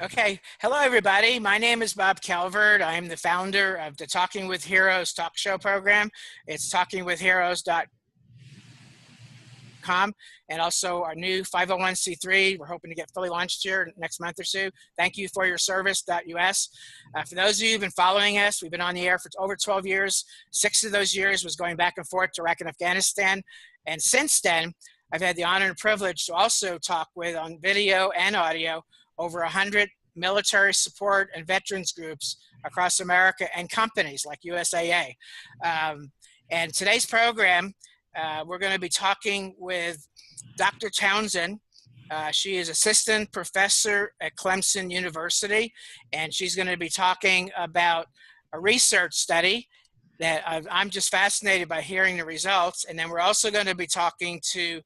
Okay. Hello, everybody. My name is Bob Calvert. I'm the founder of the Talking with Heroes talk show program. It's talkingwithheroes.com and also our new 501c3. We're hoping to get fully launched here next month or so. Thank you for your service.us. For those of you who've been following us, we've been on the air for over 12 years. 6 of those years was going back and forth to Iraq and Afghanistan. And since then, I've had the honor and privilege to also talk with on video and audio over 100 military support and veterans groups across America and companies like USAA. And today's program, we're going to be talking with Dr. Townsend. She is assistant professor at Clemson University, and she's going to be talking about a research study that I'm just fascinated by hearing the results. And then we're also going to be talking to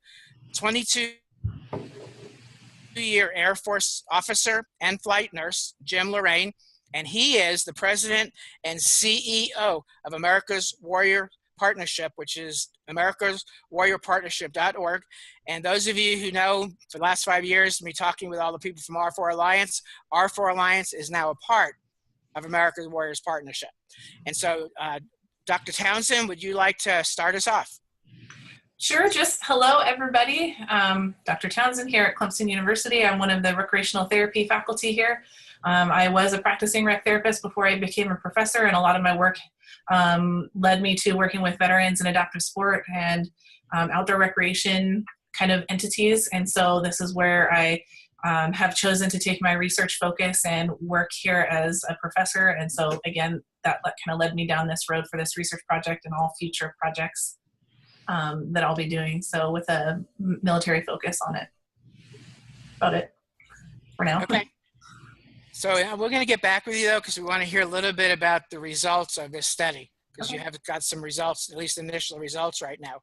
22-year Air Force officer and flight nurse, Jim Lorraine, and he is the president and CEO of America's Warrior Partnership, which is americaswarriorpartnership.org. And those of you who know, for the last 5 years, me talking with all the people from R4 Alliance, R4 Alliance is now a part of America's Warriors Partnership. And so, Dr. Townsend, would you like to start us off? Sure. Just hello, everybody. Dr. Townsend here at Clemson University. I'm one of the recreational therapy faculty here. I was a practicing rec therapist before I became a professor, and a lot of my work led me to working with veterans in adaptive sport and outdoor recreation kind of entities. And so this is where I have chosen to take my research focus and work here as a professor. And so again, that kind of led me down this road for this research project and all future projects that I'll be doing. So with a military focus on it. About it for now. Okay. So we're going to get back with you, though, because we want to hear a little bit about the results of this study, because you have got some results, at least initial results right now.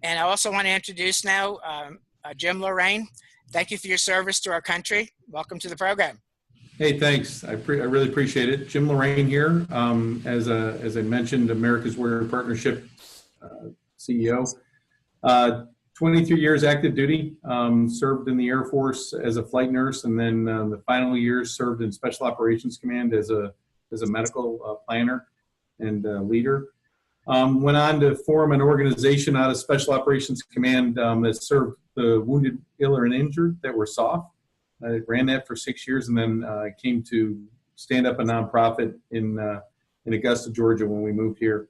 And I also want to introduce now Jim Lorraine. Thank you for your service to our country. Welcome to the program. Hey, thanks. I really appreciate it. Jim Lorraine here. As I mentioned, America's Warrior Partnership CEO. 23 years active duty, served in the Air Force as a flight nurse, and then the final years served in Special Operations Command as a medical planner and leader. Went on to form an organization out of Special Operations Command that served the wounded, ill, and injured that were soft. I ran that for 6 years, and then came to stand up a nonprofit in Augusta, Georgia when we moved here.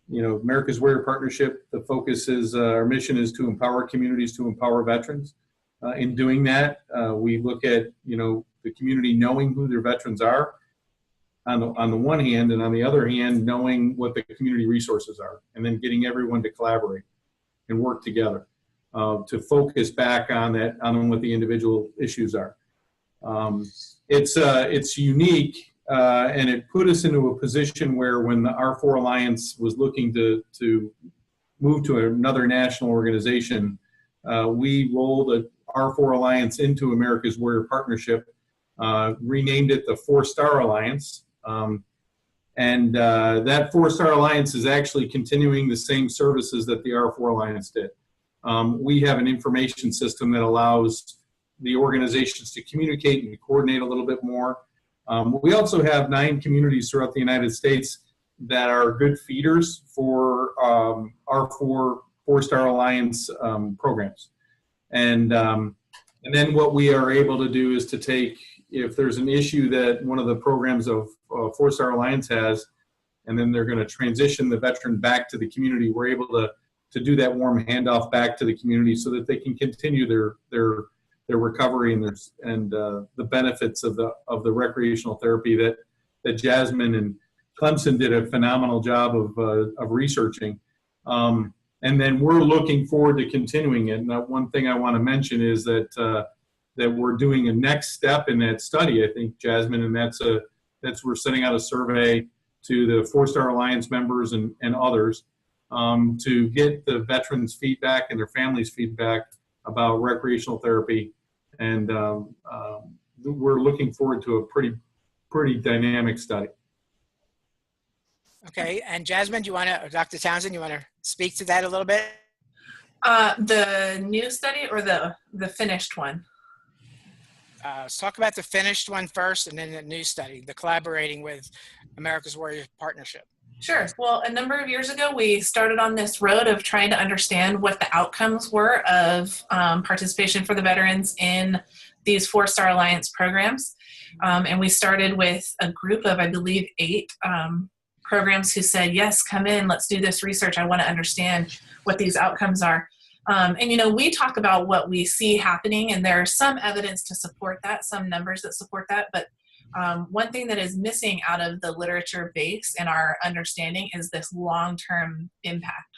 America's Warrior Partnership, the focus is, our mission is to empower communities to empower veterans. In doing that, we look at, the community knowing who their veterans are on the one hand, and on the other hand, knowing what the community resources are, and then getting everyone to collaborate and work together to focus back on that, on what the individual issues are. It's unique. And it put us into a position where when the R4 Alliance was looking to move to another national organization, we rolled a R4 Alliance into America's Warrior Partnership, renamed it the 4-Star Alliance. And that 4-Star Alliance is actually continuing the same services that the R4 Alliance did. We have an information system that allows the organizations to communicate and coordinate a little bit more. We also have 9 communities throughout the United States that are good feeders for our 4-Star Alliance programs. And then what we are able to do is to take, if there's an issue that one of the programs of 4-Star Alliance has, and then they're going to transition the veteran back to the community, we're able to do that warm handoff back to the community so that they can continue their recovery and the benefits of the recreational therapy that Jasmine and Clemson did a phenomenal job of researching. And then we're looking forward to continuing it. And one thing I want to mention is that we're doing a next step in that study, I think, Jasmine, and that's we're sending out a survey to the 4-Star Alliance members and others to get the veterans' feedback and their families' feedback about recreational therapy. And we're looking forward to a pretty dynamic study. Okay, and Jasmine, Dr. Townsend, you want to speak to that a little bit? The new study or the finished one? Let's talk about the finished one first and then the new study, the collaborating with America's Warrior Partnership. Sure. Well, a number of years ago, we started on this road of trying to understand what the outcomes were of participation for the veterans in these 4-Star Alliance programs. And we started with a group of, I believe, 8 programs who said, yes, come in, let's do this research. I want to understand what these outcomes are. And, you know, we talk about what we see happening, and there's some evidence to support that, some numbers that support that, but one thing that is missing out of the literature base and our understanding is this long-term impact,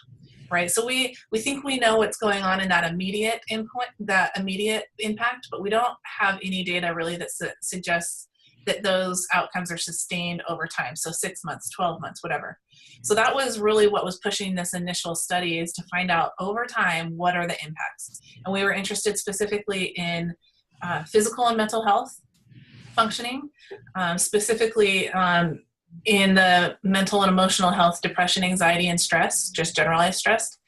right? So we think we know what's going on in that immediate impact, but we don't have any data really that suggests that those outcomes are sustained over time. So 6 months, 12 months, whatever. So that was really what was pushing this initial study, is to find out over time, what are the impacts? And we were interested specifically in physical and mental health functioning, specifically in the mental and emotional health, depression, anxiety, and stress, just generalized stress.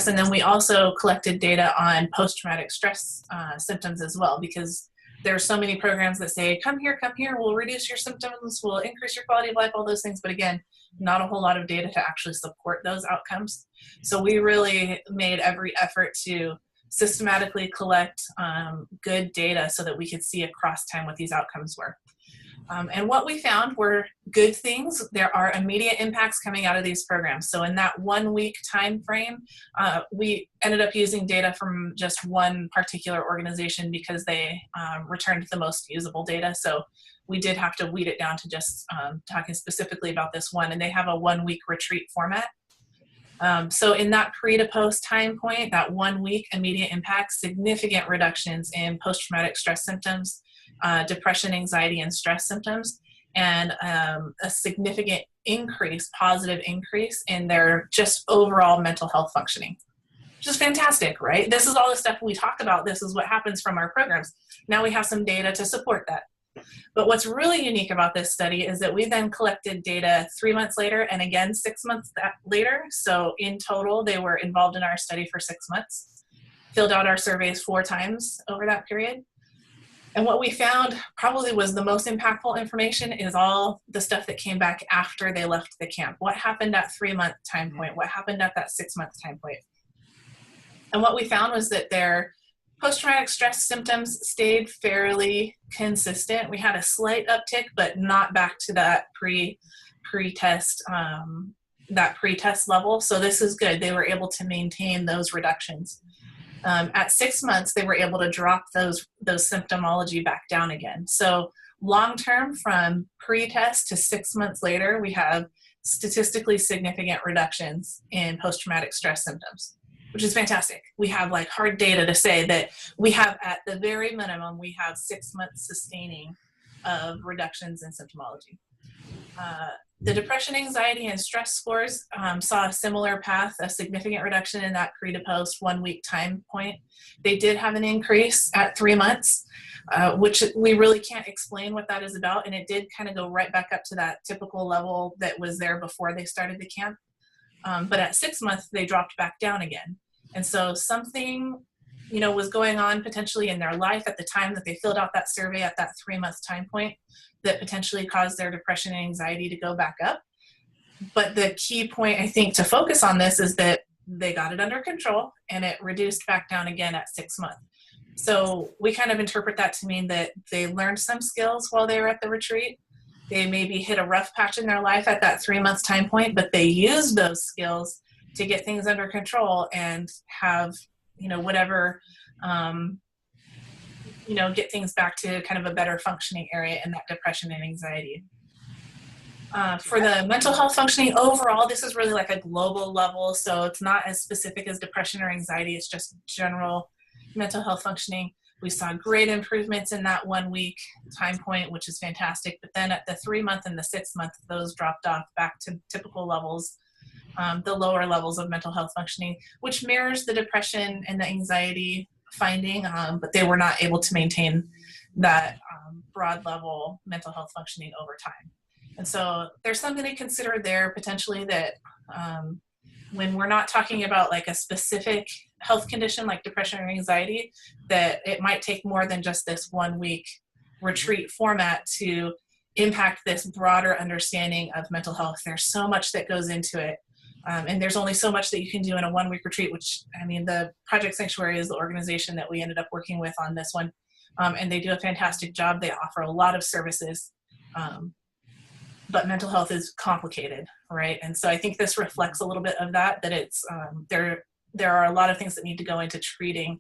And then we also collected data on post-traumatic stress symptoms as well, because there are so many programs that say, come here, we'll reduce your symptoms, we'll increase your quality of life, all those things. But again, not a whole lot of data to actually support those outcomes. So we really made every effort to systematically collect good data so that we could see across time what these outcomes were. And what we found were good things. There are immediate impacts coming out of these programs. So in that 1-week time frame, we ended up using data from just one particular organization because they returned the most usable data. So we did have to weed it down to just talking specifically about this one, and they have a 1-week retreat format. So in that pre to post time point, that 1 week immediate impact, significant reductions in post-traumatic stress symptoms, depression, anxiety, and stress symptoms, and a significant increase, positive increase in their just overall mental health functioning, which is fantastic, right? This is all the stuff we talk about. This is what happens from our programs. Now we have some data to support that. But what's really unique about this study is that we then collected data 3 months later and again 6 months later. So in total, they were involved in our study for 6 months, filled out our surveys 4 times over that period. And what we found probably was the most impactful information is all the stuff that came back after they left the camp. What happened at 3-month time point? What happened at that 6-month time point? And what we found was that their post-traumatic stress symptoms stayed fairly consistent. We had a slight uptick, but not back to that pre-test level. So this is good. They were able to maintain those reductions. At 6 months, they were able to drop those symptomology back down again. So long-term, from pre-test to 6 months later, we have statistically significant reductions in post-traumatic stress symptoms, which is fantastic. We have like hard data to say that we have, at the very minimum, we have 6 months sustaining of reductions in symptomology. The depression, anxiety, and stress scores saw a similar path, a significant reduction in that pre to post 1 week time point. They did have an increase at 3 months, which we really can't explain what that is about. And it did kind of go right back up to that typical level that was there before they started the camp. But at 6 months, they dropped back down again. And so something, was going on potentially in their life at the time that they filled out that survey at that 3 month time point that potentially caused their depression and anxiety to go back up. But the key point, I think, to focus on this is that they got it under control and it reduced back down again at 6 months. So we kind of interpret that to mean that they learned some skills while they were at the retreat. They maybe hit a rough patch in their life at that 3 months time point, but they used those skills to get things under control and have, whatever, get things back to kind of a better functioning area in that depression and anxiety. For the mental health functioning overall, this is really like a global level. So it's not as specific as depression or anxiety. It's just general mental health functioning. We saw great improvements in that 1 week time point, which is fantastic. But then at the 3 month and the 6 month, those dropped off back to typical levels, the lower levels of mental health functioning, which mirrors the depression and the anxiety finding, but they were not able to maintain that broad level mental health functioning over time. And so there's something to consider there potentially, that when we're not talking about like a specific health condition like depression or anxiety, that it might take more than just this 1 week retreat format to impact this broader understanding of mental health. There's so much that goes into it. And there's only so much that you can do in a 1 week retreat, which, I mean, the Project Sanctuary is the organization that we ended up working with on this one. And they do a fantastic job. They offer a lot of services, but mental health is complicated, right? And so I think this reflects a little bit of that it's, there are a lot of things that need to go into treating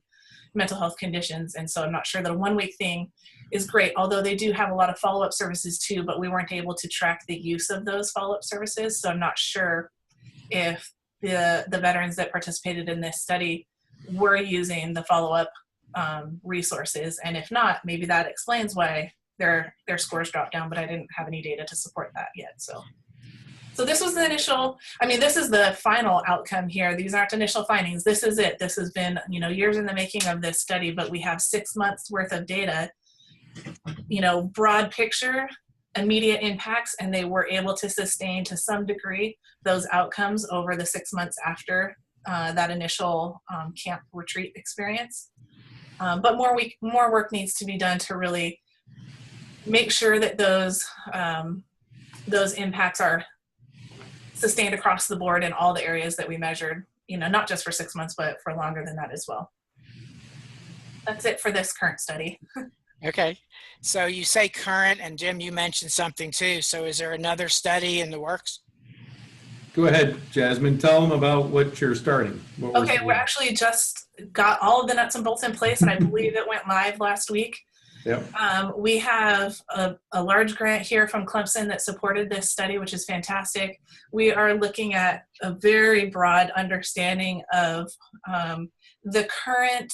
mental health conditions. And so I'm not sure that a 1 week thing is great, although they do have a lot of follow-up services too, but we weren't able to track the use of those follow-up services. So I'm not sure if the veterans that participated in this study were using the follow-up resources. And if not, maybe that explains why their scores dropped down, but I didn't have any data to support that yet. So this was the initial, I mean, this is the final outcome here. These aren't initial findings. This is it. This has been, years in the making of this study, but we have 6 months worth of data, broad picture, immediate impacts, and they were able to sustain to some degree those outcomes over the 6 months after that initial camp retreat experience. But more work needs to be done to really make sure that those impacts are sustained across the board in all the areas that we measured, not just for 6 months, but for longer than that as well. That's it for this current study. Okay. So you say current, and Jim, you mentioned something too. So is there another study in the works? Go ahead, Jasmine. Tell them about what you're starting. Okay, we actually just got all of the nuts and bolts in place, and I believe it went live last week. Yep. We have a large grant here from Clemson that supported this study, which is fantastic. We are looking at a very broad understanding of the current.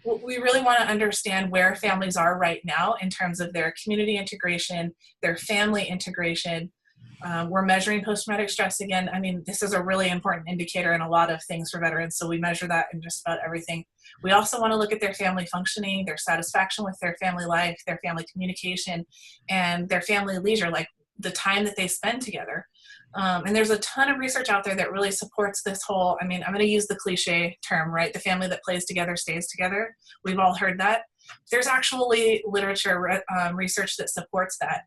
We really want to understand where families are right now in terms of their community integration, their family integration. We're measuring post-traumatic stress again. I mean, this is a really important indicator in a lot of things for veterans, so we measure that in just about everything. We also want to look at their family functioning, their satisfaction with their family life, their family communication, and their family leisure, like the time that they spend together. And there's a ton of research out there that really supports this whole, I mean, I'm going to use the cliche term, right? The family that plays together stays together. We've all heard that. There's actually literature, research that supports that.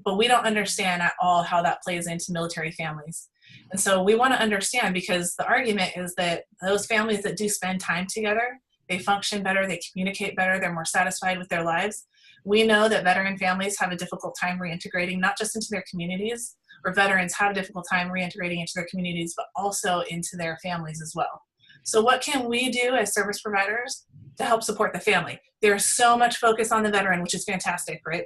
But we don't understand at all how that plays into military families. And so we want to understand, because the argument is that those families that do spend time together, they function better, they communicate better, they're more satisfied with their lives. We know that veteran families have a difficult time reintegrating, not just into their communities, or veterans have a difficult time reintegrating into their communities, but also into their families as well. So what can we do as service providers to help support the family? There's so much focus on the veteran, which is fantastic, right?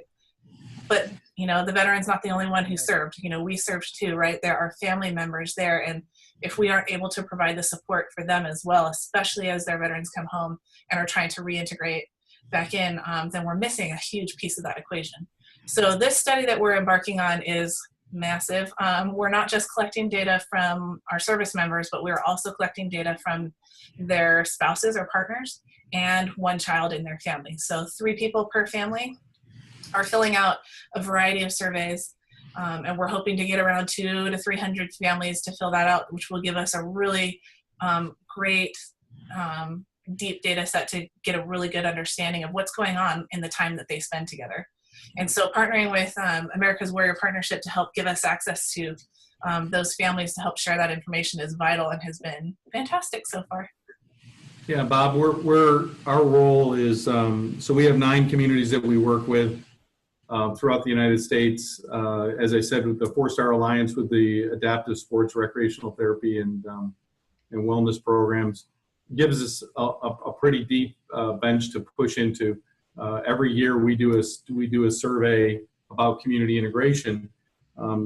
But, the veteran's not the only one who served. We served too, right? There are family members there. And if we aren't able to provide the support for them as well, especially as their veterans come home and are trying to reintegrate back in, then we're missing a huge piece of that equation. So this study that we're embarking on is massive. We're not just collecting data from our service members, but we're also collecting data from their spouses or partners and one child in their family. So 3 people per family are filling out a variety of surveys, and we're hoping to get around 200 to 300 families to fill that out, which will give us a really great deep data set to get a really good understanding of what's going on in the time that they spend together. And so partnering with America's Warrior Partnership to help give us access to those families to help share that information is vital and has been fantastic so far. Yeah, Bob, our role is, so we have 9 communities that we work with throughout the United States. As I said, with the 4-Star Alliance with the adaptive sports, recreational therapy, and wellness programs, gives us a pretty deep bench to push into. Every year we do a survey about community integration.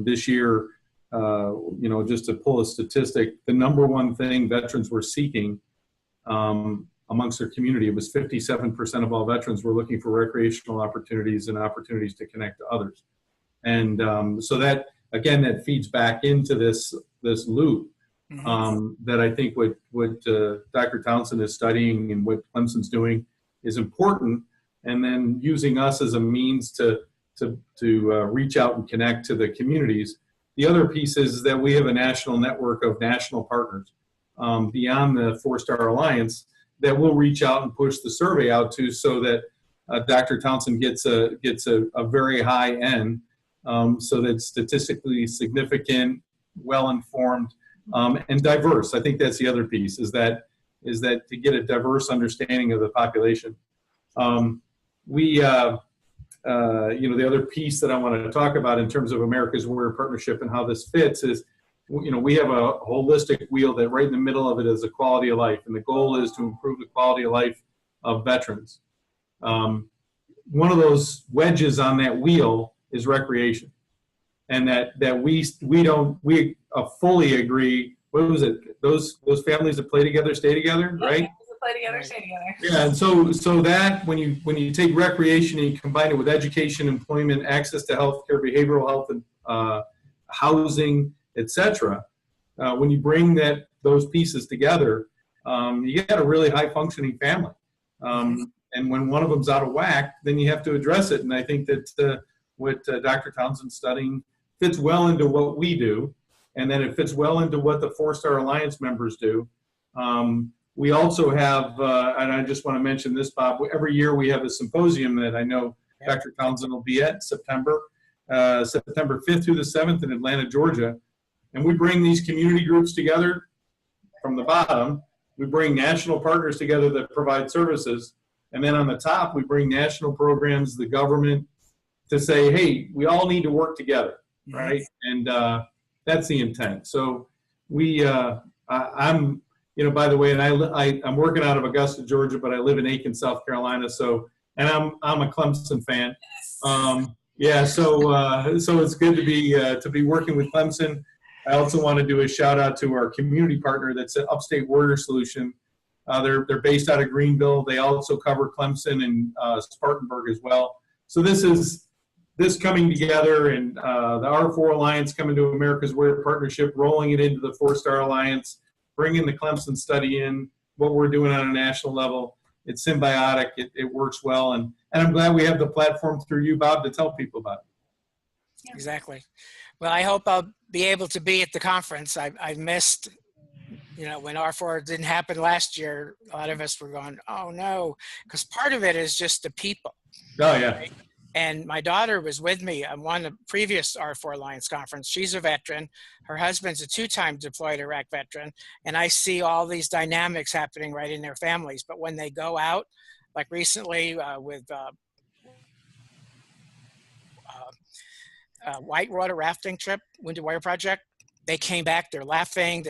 This year, just to pull a statistic, the number one thing veterans were seeking amongst their community, it was 57% of all veterans were looking for recreational opportunities and opportunities to connect to others. And so that, again, that feeds back into this loop that I think what Dr. Townsend is studying and what Clemson's doing is important, and then using us as a means to reach out and connect to the communities. The other piece is that we have a national network of national partners. beyond the 4-Star Alliance that we'll reach out and push the survey out to, so that Dr. Townsend gets a very high N, so that it's statistically significant, well-informed, and diverse. I think that's the other piece, is that to get a diverse understanding of the population. The other piece that I want to talk about in terms of America's Warrior Partnership and how this fits is, we have a holistic wheel that right in the middle of it is a quality of life, and the goal is to improve the quality of life of veterans. One of those wedges on that wheel is recreation, and that we fully agree. What was it? Those families that play together stay together, right? Yeah, play together, stay together. Yeah, and so that when you take recreation and you combine it with education, employment, access to healthcare, behavioral health, and housing, etc., when you bring those pieces together, you get a really high functioning family. And when one of them's out of whack, then you have to address it. And I think that what Dr. Townsend's studying fits well into what we do, and then it fits well into what the 4-Star Alliance members do. We also have, and I just want to mention this, Bob, every year we have a symposium that I know Dr. Townsend will be at September 5th through the 7th in Atlanta, Georgia. And we bring these community groups together from the bottom. We bring national partners together that provide services. And then on the top, we bring national programs, the government, to say, hey, we all need to work together, right? And that's the intent. So I'm, by the way, and I'm working out of Augusta, Georgia, but I live in Aiken, South Carolina. So, and I'm a Clemson fan. So it's good to be working with Clemson. I also want to do a shout out to our community partner that's an Upstate Warrior Solution. They're based out of Greenville. They also cover Clemson and Spartanburg as well. So this coming together, and the R4 Alliance coming to America's Warrior Partnership, rolling it into the 4-Star Alliance, bringing the Clemson study in, what we're doing on a national level. It's symbiotic. It works well. And I'm glad we have the platform through you, Bob, to tell people about it. Exactly. Well, I hope I'll be able to be at the conference. I missed, when R4 didn't happen last year, a lot of us were going, oh no, because part of it is just the people. Oh yeah. Right? And my daughter was with me on one of the previous R4 Alliance conference. She's a veteran. Her husband's a 2-time deployed Iraq veteran. And I see all these dynamics happening right in their families. But when they go out, like recently with Whitewater rafting trip, Wounded Warrior Project, they came back, they're laughing,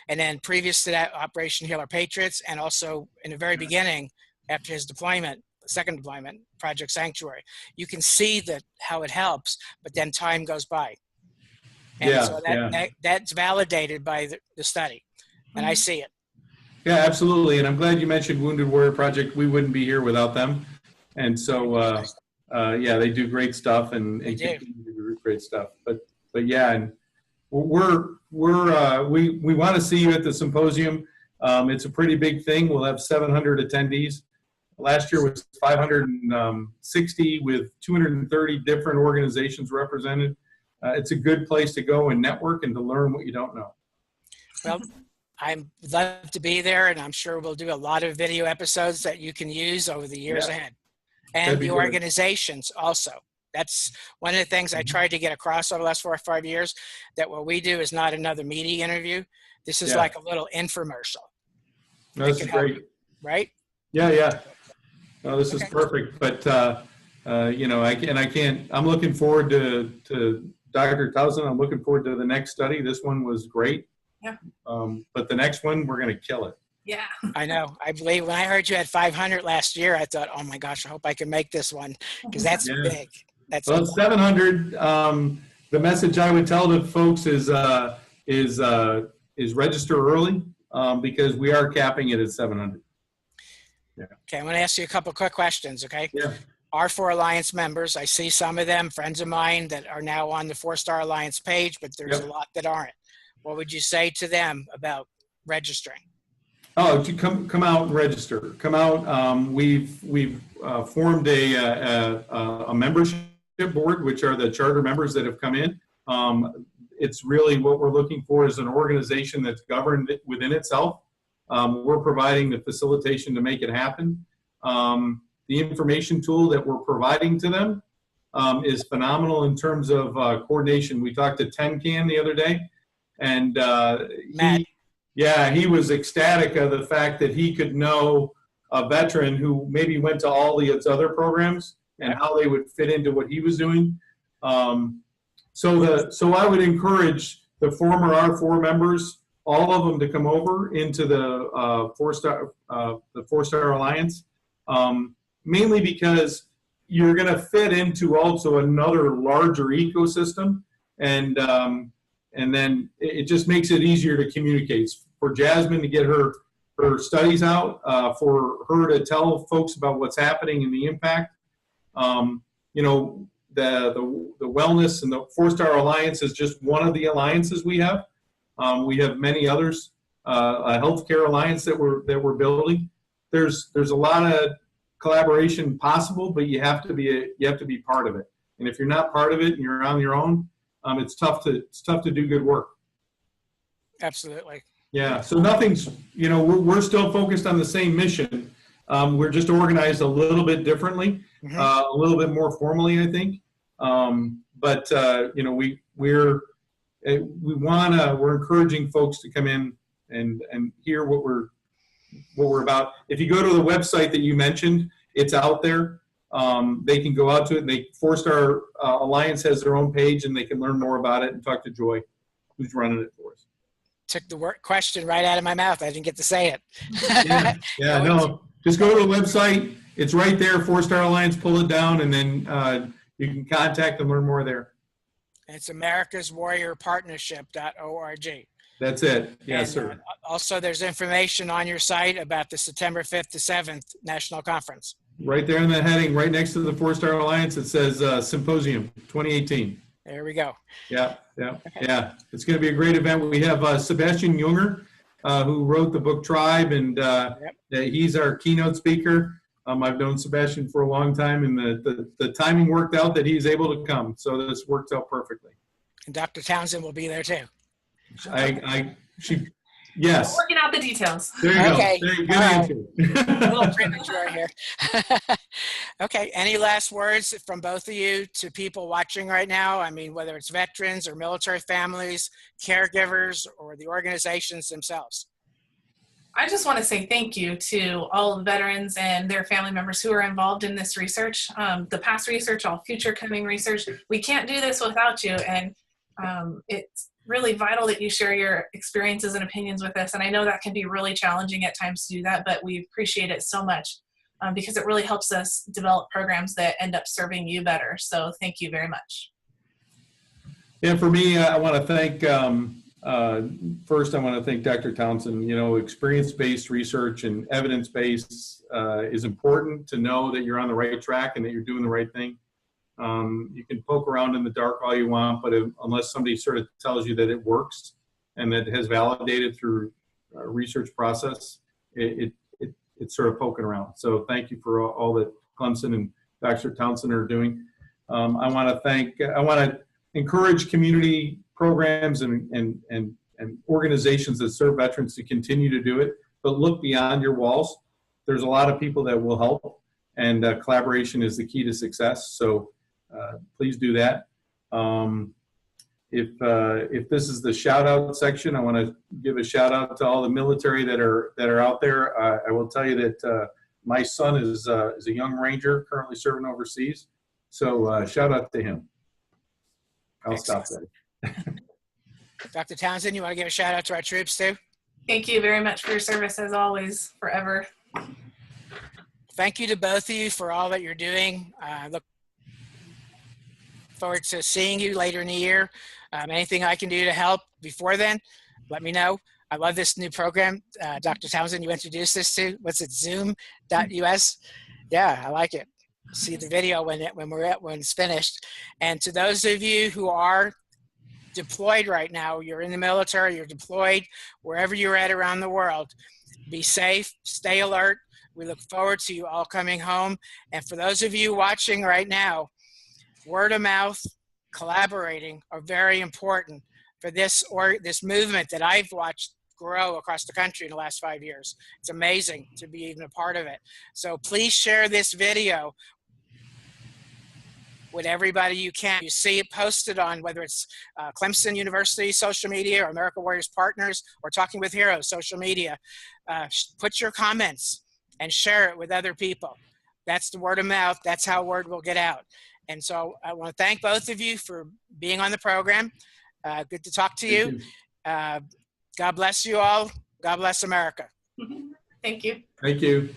and then previous to that, Operation Heal Our Patriots, and also in the very beginning, after his deployment, second deployment, Project Sanctuary, you can see how it helps, but then time goes by. And so that's validated by the study, and I see it. Yeah, absolutely, and I'm glad you mentioned Wounded Warrior Project. We wouldn't be here without them. And so, they do great stuff, and continue to do great stuff. But yeah, and we want to see you at the symposium. It's a pretty big thing. We'll have 700 attendees. Last year was 560 with 230 different organizations represented. It's a good place to go and network and to learn what you don't know. Well, I'd love to be there, and I'm sure we'll do a lot of video episodes that you can use over the years ahead. And the organizations also. That's one of the things I tried to get across over the last 4 or 5 years, that what we do is not another media interview. This is like a little infomercial. No, this is great. Right? Yeah. No, this is perfect. But, I'm looking forward to Dr. Townsend. I'm looking forward to the next study. This one was great. Yeah. But the next one, we're going to kill it. Yeah. I know. I believe when I heard you had 500 last year, I thought, oh my gosh, I hope I can make this one, because that's big. That's 700. The message I would tell the folks is register early, because we are capping it at 700. Yeah. Okay, I'm going to ask you a couple quick questions, okay? Yeah. R4 Alliance members, I see some of them, friends of mine, that are now on the 4-Star Alliance page, but there's a lot that aren't. What would you say to them about registering? Oh, to come out and register. Come out. We've formed a membership board, which are the charter members that have come in. it's really what we're looking for is an organization that's governed within itself. We're providing the facilitation to make it happen. The information tool that we're providing to them is phenomenal in terms of coordination. We talked to TenCan the other day, and he was ecstatic of the fact that he could know a veteran who maybe went to all the other programs and how they would fit into what he was doing. So I would encourage the former R4 members, all of them, to come over into the Four-Star Alliance, mainly because you're going to fit into also another larger ecosystem, and then it just makes it easier to communicate. For Jasmine to get her studies out, for her to tell folks about what's happening and the impact. You know, the wellness and the Four-Star Alliance is just one of the alliances we have. We have many others, a healthcare alliance that we're building. There's a lot of collaboration possible, but you have to be part of it. And if you're not part of it and you're on your own, it's tough to do good work. Absolutely. Yeah. So nothing's, you know, we're still focused on the same mission. We're just organized a little bit differently, a little bit more formally, I think. But you know, we're encouraging folks to come in and hear what we're about. If you go to the website that you mentioned, it's out there. They can go out to it, and Four-Star Alliance has their own page, and they can learn more about it and talk to Joy, who's running it for us. Took the question right out of my mouth. I didn't get to say it. Yeah, no. Just go to the website. It's right there, Four-Star Alliance. Pull it down, and then you can contact and learn more there. It's americaswarriorpartnership.org. That's it. Yes, sir. Also, there's information on your site about the September 5th to 7th National Conference. Right there in the heading, right next to the Four-Star Alliance, it says Symposium 2018. There we go. Yeah. It's going to be a great event. We have Sebastian Junger, who wrote the book Tribe, and he's our keynote speaker. I've known Sebastian for a long time, and the timing worked out that he's able to come. So this worked out perfectly. And Dr. Townsend will be there too. Yes. We're working out the details. There you okay. go. Good answer. A little premature here. Okay. Any last words from both of you to people watching right now? I mean, whether it's veterans or military families, caregivers, or the organizations themselves. I just want to say thank you to all the veterans and their family members who are involved in this research, the past research, all future coming research. We can't do this without you, and it's really vital that you share your experiences and opinions with us. And I know that can be really challenging at times to do that, but we appreciate it so much because it really helps us develop programs that end up serving you better. So thank you very much. Yeah, for me, I want to thank, first I want to thank Dr. Townsend. You know, experience-based research and evidence-based is important to know that you're on the right track and that you're doing the right thing. You can poke around in the dark all you want, but unless somebody sort of tells you that it works and that it has validated through a research process, it's sort of poking around. So thank you for all that Clemson and Dr. Townsend are doing. I want to encourage community programs and organizations that serve veterans to continue to do it, but look beyond your walls. There's a lot of people that will help, and collaboration is the key to success. So please do that. If this is the shout out section, I want to give a shout out to all the military that are out there. I will tell you that my son is a young Ranger currently serving overseas. So shout out to him. I'll stop there. Dr. Townsend, you want to give a shout out to our troops too? Thank you very much for your service as always, forever. Thank you to both of you for all that you're doing. Look forward to seeing you later in the year. Anything I can do to help before then, let me know. I love this new program. Dr. Townsend, you introduced this to, what's it, zoom.us? Yeah, I like it. See the video when it's finished. And to those of you who are deployed right now, you're in the military, you're deployed, wherever you're at around the world, be safe, stay alert. We look forward to you all coming home. And for those of you watching right now, word of mouth, collaborating are very important. for this movement that I've watched grow across the country in the last 5 years. It's amazing to be even a part of it. So please share this video with everybody you can. You see it posted on whether it's Clemson University social media or America Warriors Partners or Talking with Heroes social media. Put your comments and share it with other people. That's the word of mouth. That's how word will get out. And so I want to thank both of you for being on the program. Good to talk to you. God bless you all. God bless America. Thank you. Thank you.